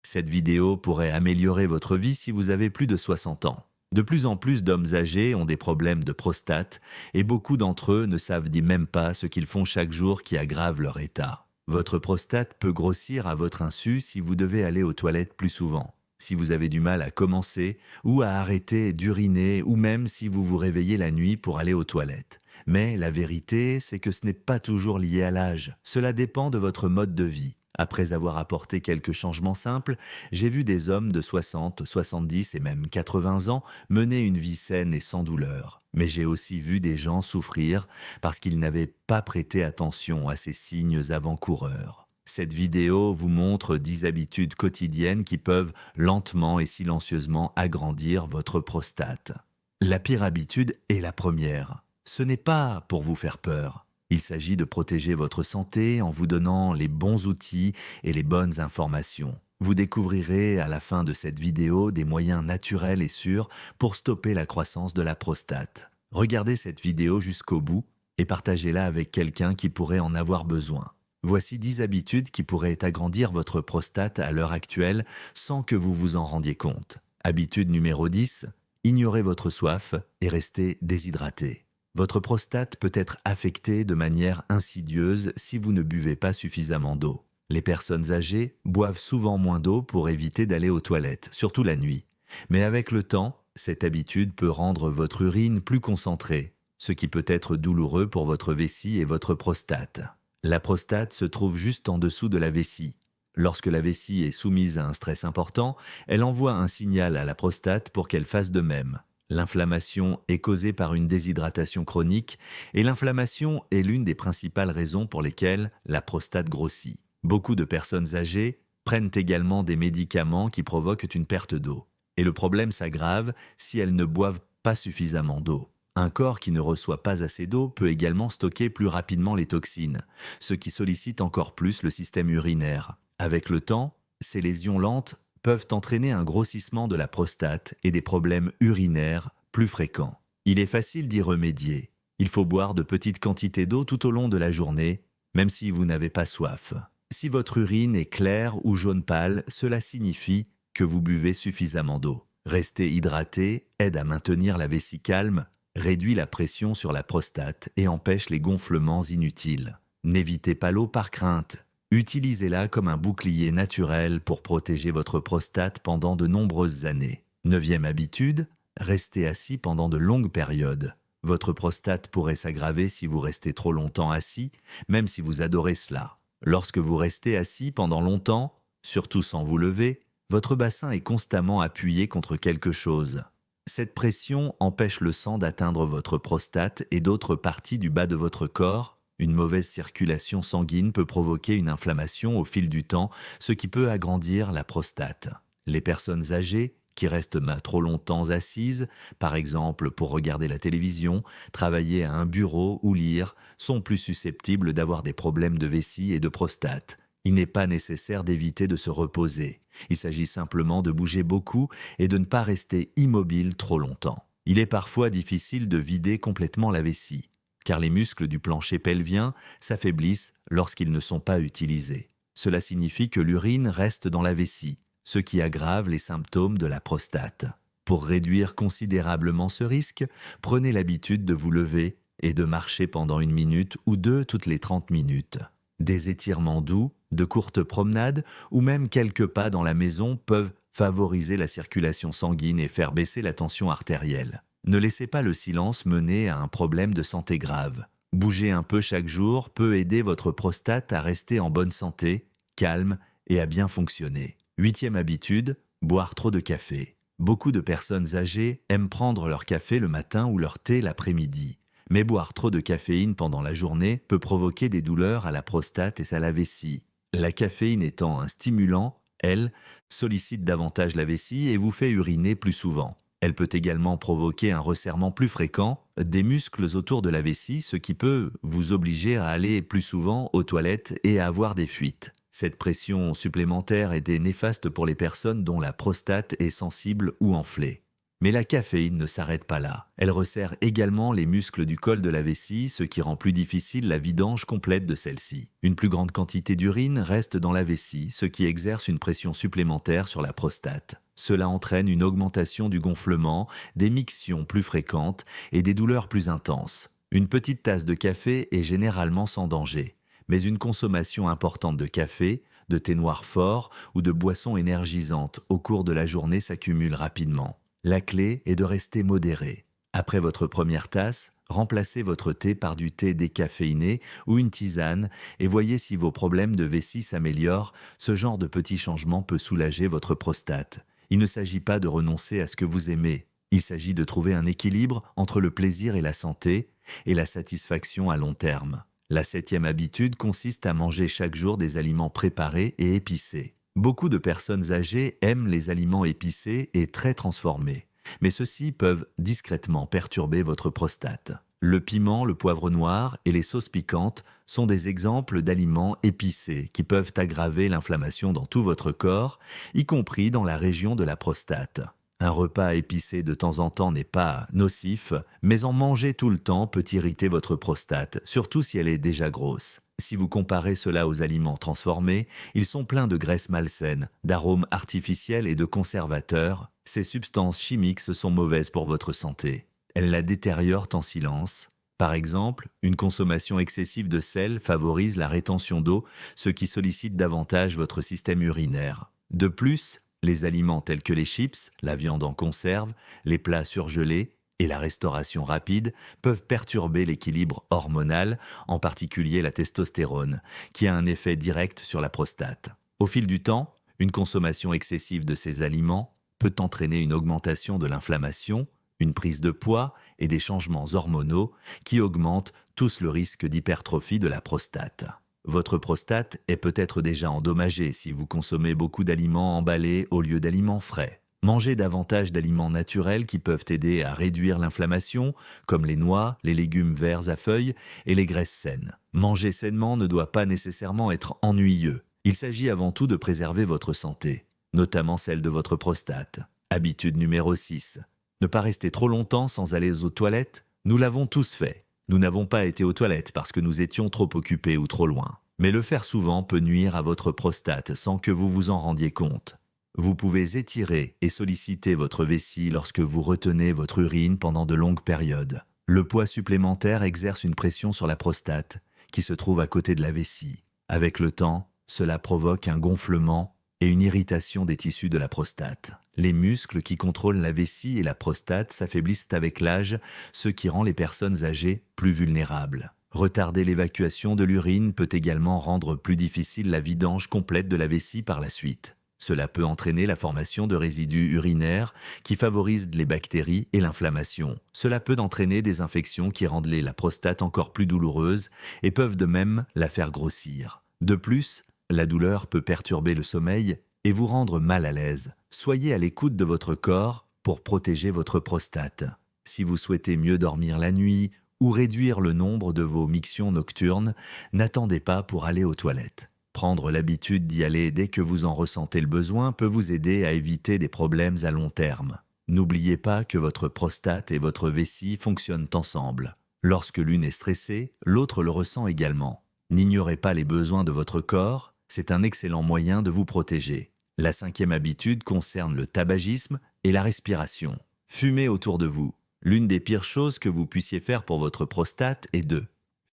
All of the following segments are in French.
Cette vidéo pourrait améliorer votre vie si vous avez plus de 60 ans. De plus en plus d'hommes âgés ont des problèmes de prostate et beaucoup d'entre eux ne savent ni même pas ce qu'ils font chaque jour qui aggrave leur état. Votre prostate peut grossir à votre insu si vous devez aller aux toilettes plus souvent, si vous avez du mal à commencer ou à arrêter d'uriner ou même si vous vous réveillez la nuit pour aller aux toilettes. Mais la vérité, c'est que ce n'est pas toujours lié à l'âge. Cela dépend de votre mode de vie. Après avoir apporté quelques changements simples, j'ai vu des hommes de 60, 70 et même 80 ans mener une vie saine et sans douleur. Mais j'ai aussi vu des gens souffrir parce qu'ils n'avaient pas prêté attention à ces signes avant-coureurs. Cette vidéo vous montre 10 habitudes quotidiennes qui peuvent lentement et silencieusement agrandir votre prostate. La pire habitude est la première. Ce n'est pas pour vous faire peur. Il s'agit de protéger votre santé en vous donnant les bons outils et les bonnes informations. Vous découvrirez à la fin de cette vidéo des moyens naturels et sûrs pour stopper la croissance de la prostate. Regardez cette vidéo jusqu'au bout et partagez-la avec quelqu'un qui pourrait en avoir besoin. Voici 10 habitudes qui pourraient agrandir votre prostate à l'heure actuelle sans que vous vous en rendiez compte. Habitude numéro 10, ignorez votre soif et restez déshydraté. Votre prostate peut être affectée de manière insidieuse si vous ne buvez pas suffisamment d'eau. Les personnes âgées boivent souvent moins d'eau pour éviter d'aller aux toilettes, surtout la nuit. Mais avec le temps, cette habitude peut rendre votre urine plus concentrée, ce qui peut être douloureux pour votre vessie et votre prostate. La prostate se trouve juste en dessous de la vessie. Lorsque la vessie est soumise à un stress important, elle envoie un signal à la prostate pour qu'elle fasse de même. L'inflammation est causée par une déshydratation chronique et l'inflammation est l'une des principales raisons pour lesquelles la prostate grossit. Beaucoup de personnes âgées prennent également des médicaments qui provoquent une perte d'eau. Et le problème s'aggrave si elles ne boivent pas suffisamment d'eau. Un corps qui ne reçoit pas assez d'eau peut également stocker plus rapidement les toxines, ce qui sollicite encore plus le système urinaire. Avec le temps, ces lésions lentes peuvent entraîner un grossissement de la prostate et des problèmes urinaires plus fréquents. Il est facile d'y remédier. Il faut boire de petites quantités d'eau tout au long de la journée, même si vous n'avez pas soif. Si votre urine est claire ou jaune pâle, cela signifie que vous buvez suffisamment d'eau. Rester hydraté aide à maintenir la vessie calme, réduit la pression sur la prostate et empêche les gonflements inutiles. N'évitez pas l'eau par crainte. Utilisez-la comme un bouclier naturel pour protéger votre prostate pendant de nombreuses années. 9e habitude, restez assis pendant de longues périodes. Votre prostate pourrait s'aggraver si vous restez trop longtemps assis, même si vous adorez cela. Lorsque vous restez assis pendant longtemps, surtout sans vous lever, votre bassin est constamment appuyé contre quelque chose. Cette pression empêche le sang d'atteindre votre prostate et d'autres parties du bas de votre corps. Une mauvaise circulation sanguine peut provoquer une inflammation au fil du temps, ce qui peut agrandir la prostate. Les personnes âgées qui restent trop longtemps assises, par exemple pour regarder la télévision, travailler à un bureau ou lire, sont plus susceptibles d'avoir des problèmes de vessie et de prostate. Il n'est pas nécessaire d'éviter de se reposer. Il s'agit simplement de bouger beaucoup et de ne pas rester immobile trop longtemps. Il est parfois difficile de vider complètement la vessie, car les muscles du plancher pelvien s'affaiblissent lorsqu'ils ne sont pas utilisés. Cela signifie que l'urine reste dans la vessie, ce qui aggrave les symptômes de la prostate. Pour réduire considérablement ce risque, prenez l'habitude de vous lever et de marcher pendant 1 minute ou 2 toutes les 30 minutes. Des étirements doux, de courtes promenades ou même quelques pas dans la maison peuvent favoriser la circulation sanguine et faire baisser la tension artérielle. Ne laissez pas le silence mener à un problème de santé grave. Bouger un peu chaque jour peut aider votre prostate à rester en bonne santé, calme et à bien fonctionner. 8e habitude, boire trop de café. Beaucoup de personnes âgées aiment prendre leur café le matin ou leur thé l'après-midi. Mais boire trop de caféine pendant la journée peut provoquer des douleurs à la prostate et à la vessie. La caféine étant un stimulant, elle sollicite davantage la vessie et vous fait uriner plus souvent. Elle peut également provoquer un resserrement plus fréquent des muscles autour de la vessie, ce qui peut vous obliger à aller plus souvent aux toilettes et à avoir des fuites. Cette pression supplémentaire est néfaste pour les personnes dont la prostate est sensible ou enflée. Mais la caféine ne s'arrête pas là. Elle resserre également les muscles du col de la vessie, ce qui rend plus difficile la vidange complète de celle-ci. Une plus grande quantité d'urine reste dans la vessie, ce qui exerce une pression supplémentaire sur la prostate. Cela entraîne une augmentation du gonflement, des mictions plus fréquentes et des douleurs plus intenses. Une petite tasse de café est généralement sans danger, mais une consommation importante de café, de thé noir fort ou de boissons énergisantes au cours de la journée s'accumule rapidement. La clé est de rester modéré. Après votre première tasse, remplacez votre thé par du thé décaféiné ou une tisane et voyez si vos problèmes de vessie s'améliorent. Ce genre de petit changement peut soulager votre prostate. Il ne s'agit pas de renoncer à ce que vous aimez. Il s'agit de trouver un équilibre entre le plaisir et la santé et la satisfaction à long terme. La 7e habitude consiste à manger chaque jour des aliments préparés et épicés. Beaucoup de personnes âgées aiment les aliments épicés et très transformés, mais ceux-ci peuvent discrètement perturber votre prostate. Le piment, le poivre noir et les sauces piquantes sont des exemples d'aliments épicés qui peuvent aggraver l'inflammation dans tout votre corps, y compris dans la région de la prostate. Un repas épicé de temps en temps n'est pas nocif, mais en manger tout le temps peut irriter votre prostate, surtout si elle est déjà grosse. Si vous comparez cela aux aliments transformés, ils sont pleins de graisses malsaines, d'arômes artificiels et de conservateurs. Ces substances chimiques sont mauvaises pour votre santé. Elles la détériorent en silence. Par exemple, une consommation excessive de sel favorise la rétention d'eau, ce qui sollicite davantage votre système urinaire. De plus, les aliments tels que les chips, la viande en conserve, les plats surgelés et la restauration rapide peuvent perturber l'équilibre hormonal, en particulier la testostérone, qui a un effet direct sur la prostate. Au fil du temps, une consommation excessive de ces aliments peut entraîner une augmentation de l'inflammation, une prise de poids et des changements hormonaux qui augmentent tous le risque d'hypertrophie de la prostate. Votre prostate est peut-être déjà endommagée si vous consommez beaucoup d'aliments emballés au lieu d'aliments frais. Mangez davantage d'aliments naturels qui peuvent aider à réduire l'inflammation, comme les noix, les légumes verts à feuilles et les graisses saines. Manger sainement ne doit pas nécessairement être ennuyeux. Il s'agit avant tout de préserver votre santé, notamment celle de votre prostate. Habitude numéro 6. Ne pas rester trop longtemps sans aller aux toilettes. Nous l'avons tous fait. Nous n'avons pas été aux toilettes parce que nous étions trop occupés ou trop loin. Mais le faire souvent peut nuire à votre prostate sans que vous vous en rendiez compte. Vous pouvez étirer et solliciter votre vessie lorsque vous retenez votre urine pendant de longues périodes. Le poids supplémentaire exerce une pression sur la prostate, qui se trouve à côté de la vessie. Avec le temps, cela provoque un gonflement et une irritation des tissus de la prostate. Les muscles qui contrôlent la vessie et la prostate s'affaiblissent avec l'âge, ce qui rend les personnes âgées plus vulnérables. Retarder l'évacuation de l'urine peut également rendre plus difficile la vidange complète de la vessie par la suite. Cela peut entraîner la formation de résidus urinaires qui favorisent les bactéries et l'inflammation. Cela peut entraîner des infections qui rendent la prostate encore plus douloureuse et peuvent de même la faire grossir. De plus, la douleur peut perturber le sommeil et vous rendre mal à l'aise. Soyez à l'écoute de votre corps pour protéger votre prostate. Si vous souhaitez mieux dormir la nuit ou réduire le nombre de vos mictions nocturnes, n'attendez pas pour aller aux toilettes. Prendre l'habitude d'y aller dès que vous en ressentez le besoin peut vous aider à éviter des problèmes à long terme. N'oubliez pas que votre prostate et votre vessie fonctionnent ensemble. Lorsque l'une est stressée, l'autre le ressent également. N'ignorez pas les besoins de votre corps, c'est un excellent moyen de vous protéger. La 5e habitude concerne le tabagisme et la respiration. Fumez autour de vous. L'une des pires choses que vous puissiez faire pour votre prostate est de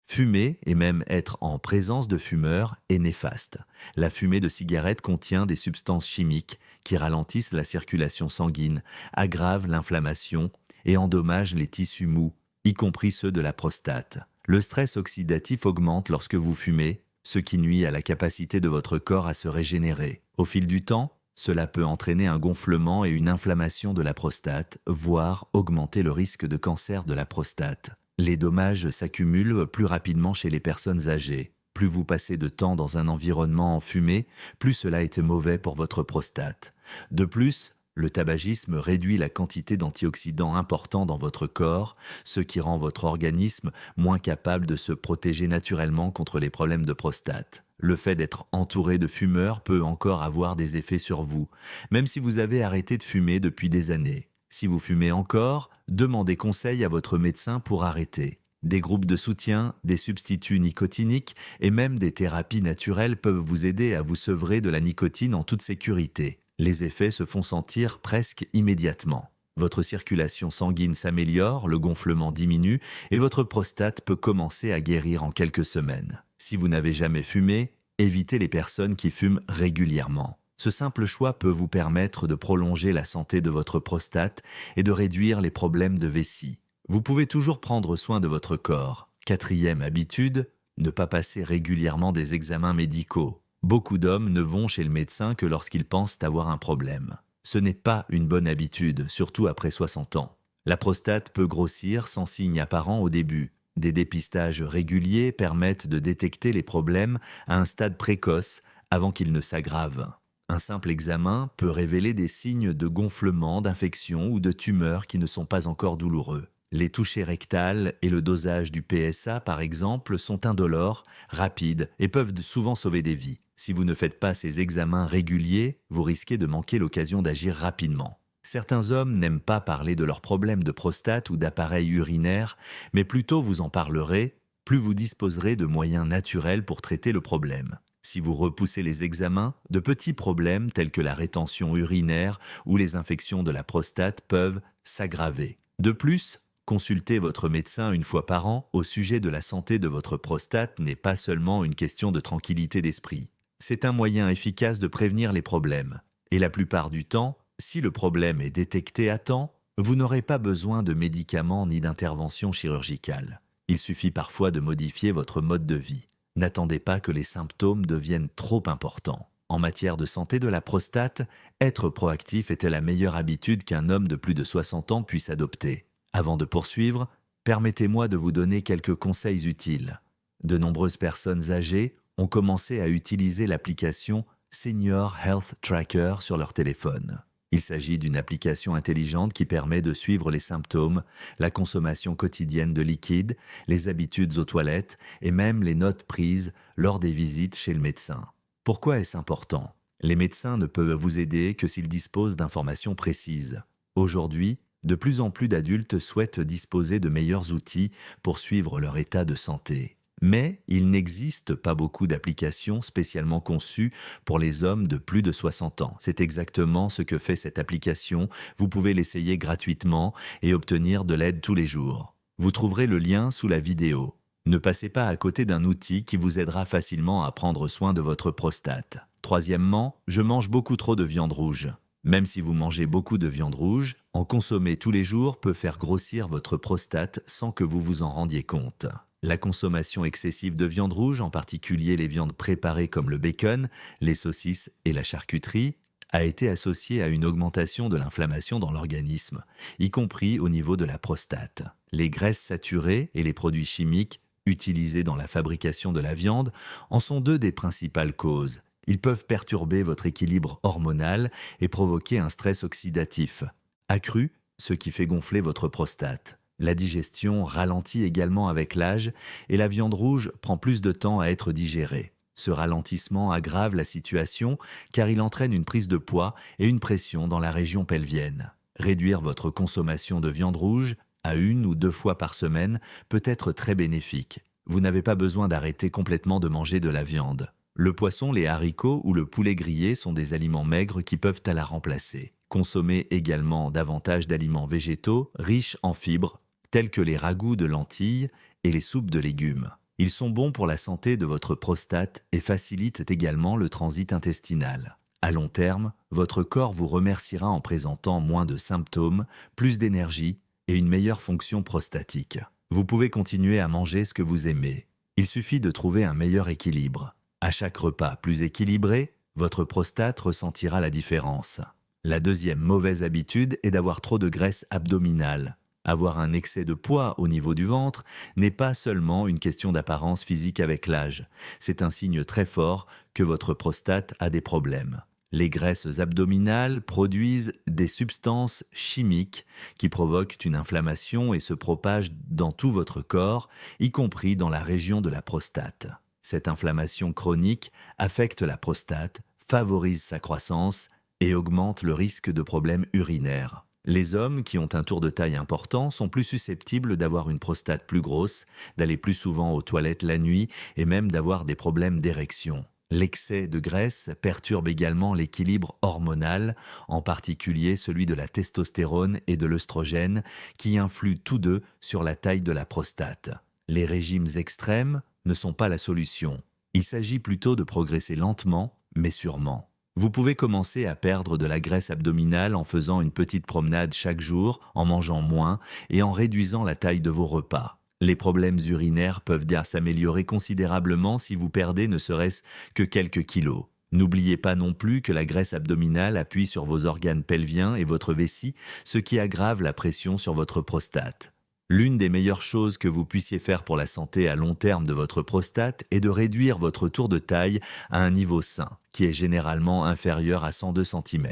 fumer et même être en présence de fumeurs est néfaste. La fumée de cigarette contient des substances chimiques qui ralentissent la circulation sanguine, aggravent l'inflammation et endommagent les tissus mous, y compris ceux de la prostate. Le stress oxydatif augmente lorsque vous fumez, ce qui nuit à la capacité de votre corps à se régénérer. Au fil du temps, cela peut entraîner un gonflement et une inflammation de la prostate, voire augmenter le risque de cancer de la prostate. Les dommages s'accumulent plus rapidement chez les personnes âgées. Plus vous passez de temps dans un environnement enfumé, plus cela est mauvais pour votre prostate. De plus, le tabagisme réduit la quantité d'antioxydants importants dans votre corps, ce qui rend votre organisme moins capable de se protéger naturellement contre les problèmes de prostate. Le fait d'être entouré de fumeurs peut encore avoir des effets sur vous, même si vous avez arrêté de fumer depuis des années. Si vous fumez encore, demandez conseil à votre médecin pour arrêter. Des groupes de soutien, des substituts nicotiniques et même des thérapies naturelles peuvent vous aider à vous sevrer de la nicotine en toute sécurité. Les effets se font sentir presque immédiatement. Votre circulation sanguine s'améliore, le gonflement diminue et votre prostate peut commencer à guérir en quelques semaines. Si vous n'avez jamais fumé, évitez les personnes qui fument régulièrement. Ce simple choix peut vous permettre de prolonger la santé de votre prostate et de réduire les problèmes de vessie. Vous pouvez toujours prendre soin de votre corps. Quatrième habitude, ne pas passer régulièrement des examens médicaux. Beaucoup d'hommes ne vont chez le médecin que lorsqu'ils pensent avoir un problème. Ce n'est pas une bonne habitude, surtout après 60 ans. La prostate peut grossir sans signe apparent au début. Des dépistages réguliers permettent de détecter les problèmes à un stade précoce avant qu'ils ne s'aggravent. Un simple examen peut révéler des signes de gonflement, d'infection ou de tumeurs qui ne sont pas encore douloureux. Les touchées rectales et le dosage du PSA, par exemple, sont indolores, rapides et peuvent souvent sauver des vies. Si vous ne faites pas ces examens réguliers, vous risquez de manquer l'occasion d'agir rapidement. Certains hommes n'aiment pas parler de leurs problèmes de prostate ou d'appareil urinaire, mais plus tôt vous en parlerez, plus vous disposerez de moyens naturels pour traiter le problème. Si vous repoussez les examens, de petits problèmes tels que la rétention urinaire ou les infections de la prostate peuvent s'aggraver. De plus, consulter votre médecin une fois par an au sujet de la santé de votre prostate n'est pas seulement une question de tranquillité d'esprit. C'est un moyen efficace de prévenir les problèmes. Et la plupart du temps, si le problème est détecté à temps, vous n'aurez pas besoin de médicaments ni d'intervention chirurgicale. Il suffit parfois de modifier votre mode de vie. N'attendez pas que les symptômes deviennent trop importants. En matière de santé de la prostate, être proactif était la meilleure habitude qu'un homme de plus de 60 ans puisse adopter. Avant de poursuivre, permettez-moi de vous donner quelques conseils utiles. De nombreuses personnes âgées ont commencé à utiliser l'application Senior Health Tracker sur leur téléphone. Il s'agit d'une application intelligente qui permet de suivre les symptômes, la consommation quotidienne de liquide, les habitudes aux toilettes et même les notes prises lors des visites chez le médecin. Pourquoi est-ce important ? Les médecins ne peuvent vous aider que s'ils disposent d'informations précises. Aujourd'hui, de plus en plus d'adultes souhaitent disposer de meilleurs outils pour suivre leur état de santé. Mais il n'existe pas beaucoup d'applications spécialement conçues pour les hommes de plus de 60 ans. C'est exactement ce que fait cette application. Vous pouvez l'essayer gratuitement et obtenir de l'aide tous les jours. Vous trouverez le lien sous la vidéo. Ne passez pas à côté d'un outil qui vous aidera facilement à prendre soin de votre prostate. Troisièmement, je mange beaucoup trop de viande rouge. Même si vous mangez beaucoup de viande rouge, en consommer tous les jours peut faire grossir votre prostate sans que vous vous en rendiez compte. La consommation excessive de viande rouge, en particulier les viandes préparées comme le bacon, les saucisses et la charcuterie, a été associée à une augmentation de l'inflammation dans l'organisme, y compris au niveau de la prostate. Les graisses saturées et les produits chimiques utilisés dans la fabrication de la viande en sont deux des principales causes. Ils peuvent perturber votre équilibre hormonal et provoquer un stress oxydatif accru, ce qui fait gonfler votre prostate. La digestion ralentit également avec l'âge et la viande rouge prend plus de temps à être digérée. Ce ralentissement aggrave la situation car il entraîne une prise de poids et une pression dans la région pelvienne. Réduire votre consommation de viande rouge à 1 ou 2 fois par semaine peut être très bénéfique. Vous n'avez pas besoin d'arrêter complètement de manger de la viande. Le poisson, les haricots ou le poulet grillé sont des aliments maigres qui peuvent la remplacer. Consommez également davantage d'aliments végétaux riches en fibres, tels que les ragoûts de lentilles et les soupes de légumes. Ils sont bons pour la santé de votre prostate et facilitent également le transit intestinal. À long terme, votre corps vous remerciera en présentant moins de symptômes, plus d'énergie et une meilleure fonction prostatique. Vous pouvez continuer à manger ce que vous aimez. Il suffit de trouver un meilleur équilibre. À chaque repas plus équilibré, votre prostate ressentira la différence. La deuxième mauvaise habitude est d'avoir trop de graisse abdominale. Avoir un excès de poids au niveau du ventre n'est pas seulement une question d'apparence physique avec l'âge. C'est un signe très fort que votre prostate a des problèmes. Les graisses abdominales produisent des substances chimiques qui provoquent une inflammation et se propagent dans tout votre corps, y compris dans la région de la prostate. Cette inflammation chronique affecte la prostate, favorise sa croissance et augmente le risque de problèmes urinaires. Les hommes qui ont un tour de taille important sont plus susceptibles d'avoir une prostate plus grosse, d'aller plus souvent aux toilettes la nuit et même d'avoir des problèmes d'érection. L'excès de graisse perturbe également l'équilibre hormonal, en particulier celui de la testostérone et de l'œstrogène, qui influent tous deux sur la taille de la prostate. Les régimes extrêmes ne sont pas la solution. Il s'agit plutôt de progresser lentement, mais sûrement. Vous pouvez commencer à perdre de la graisse abdominale en faisant une petite promenade chaque jour, en mangeant moins et en réduisant la taille de vos repas. Les problèmes urinaires peuvent bien s'améliorer considérablement si vous perdez ne serait-ce que quelques kilos. N'oubliez pas non plus que la graisse abdominale appuie sur vos organes pelviens et votre vessie, ce qui aggrave la pression sur votre prostate. L'une des meilleures choses que vous puissiez faire pour la santé à long terme de votre prostate est de réduire votre tour de taille à un niveau sain, qui est généralement inférieur à 102 cm.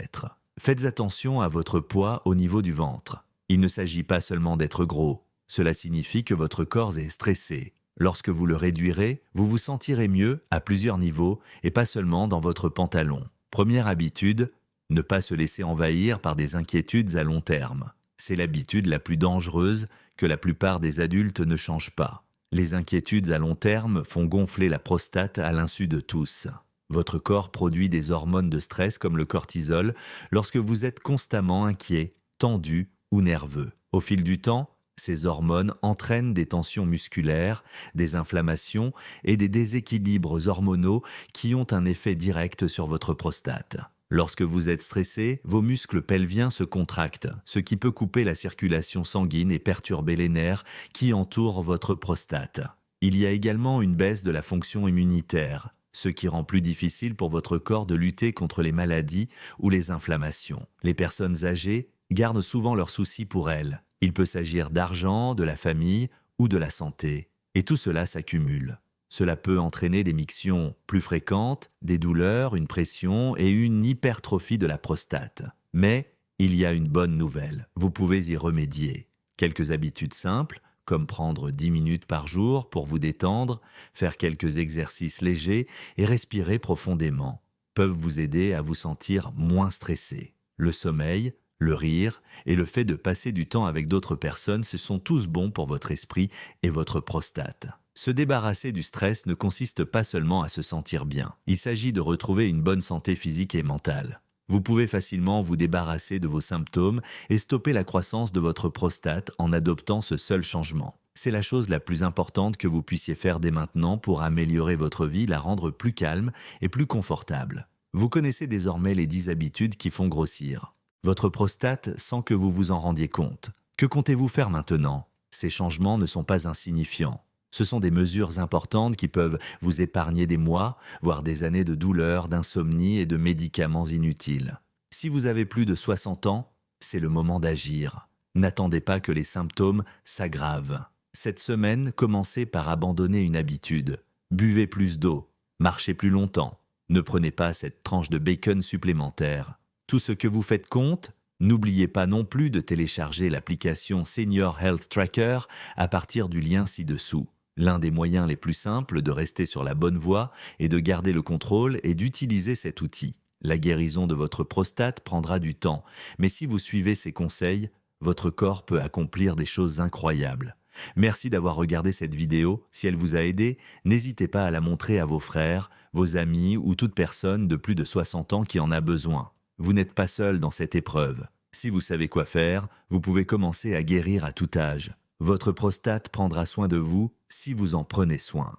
Faites attention à votre poids au niveau du ventre. Il ne s'agit pas seulement d'être gros. Cela signifie que votre corps est stressé. Lorsque vous le réduirez, vous vous sentirez mieux à plusieurs niveaux et pas seulement dans votre pantalon. Première habitude, ne pas se laisser envahir par des inquiétudes à long terme. C'est l'habitude la plus dangereuse que la plupart des adultes ne changent pas. Les inquiétudes à long terme font gonfler la prostate à l'insu de tous. Votre corps produit des hormones de stress comme le cortisol lorsque vous êtes constamment inquiet, tendu ou nerveux. Au fil du temps, ces hormones entraînent des tensions musculaires, des inflammations et des déséquilibres hormonaux qui ont un effet direct sur votre prostate. Lorsque vous êtes stressé, vos muscles pelviens se contractent, ce qui peut couper la circulation sanguine et perturber les nerfs qui entourent votre prostate. Il y a également une baisse de la fonction immunitaire, ce qui rend plus difficile pour votre corps de lutter contre les maladies ou les inflammations. Les personnes âgées gardent souvent leurs soucis pour elles. Il peut s'agir d'argent, de la famille ou de la santé. Et tout cela s'accumule. Cela peut entraîner des mictions plus fréquentes, des douleurs, une pression et une hypertrophie de la prostate. Mais il y a une bonne nouvelle, vous pouvez y remédier. Quelques habitudes simples, comme prendre 10 minutes par jour pour vous détendre, faire quelques exercices légers et respirer profondément, peuvent vous aider à vous sentir moins stressé. Le sommeil, le rire et le fait de passer du temps avec d'autres personnes, ce sont tous bons pour votre esprit et votre prostate. Se débarrasser du stress ne consiste pas seulement à se sentir bien. Il s'agit de retrouver une bonne santé physique et mentale. Vous pouvez facilement vous débarrasser de vos symptômes et stopper la croissance de votre prostate en adoptant ce seul changement. C'est la chose la plus importante que vous puissiez faire dès maintenant pour améliorer votre vie, la rendre plus calme et plus confortable. Vous connaissez désormais les 10 habitudes qui font grossir votre prostate sans que vous vous en rendiez compte. Que comptez-vous faire maintenant? Ces changements ne sont pas insignifiants. Ce sont des mesures importantes qui peuvent vous épargner des mois, voire des années de douleurs, d'insomnie et de médicaments inutiles. Si vous avez plus de 60 ans, c'est le moment d'agir. N'attendez pas que les symptômes s'aggravent. Cette semaine, commencez par abandonner une habitude. Buvez plus d'eau, marchez plus longtemps. Ne prenez pas cette tranche de bacon supplémentaire. Tout ce que vous faites compte. N'oubliez pas non plus de télécharger l'application Senior Health Tracker à partir du lien ci-dessous. L'un des moyens les plus simples de rester sur la bonne voie et de garder le contrôle est d'utiliser cet outil. La guérison de votre prostate prendra du temps, mais si vous suivez ces conseils, votre corps peut accomplir des choses incroyables. Merci d'avoir regardé cette vidéo. Si elle vous a aidé, n'hésitez pas à la montrer à vos frères, vos amis ou toute personne de plus de 60 ans qui en a besoin. Vous n'êtes pas seul dans cette épreuve. Si vous savez quoi faire, vous pouvez commencer à guérir à tout âge. Votre prostate prendra soin de vous si vous en prenez soin.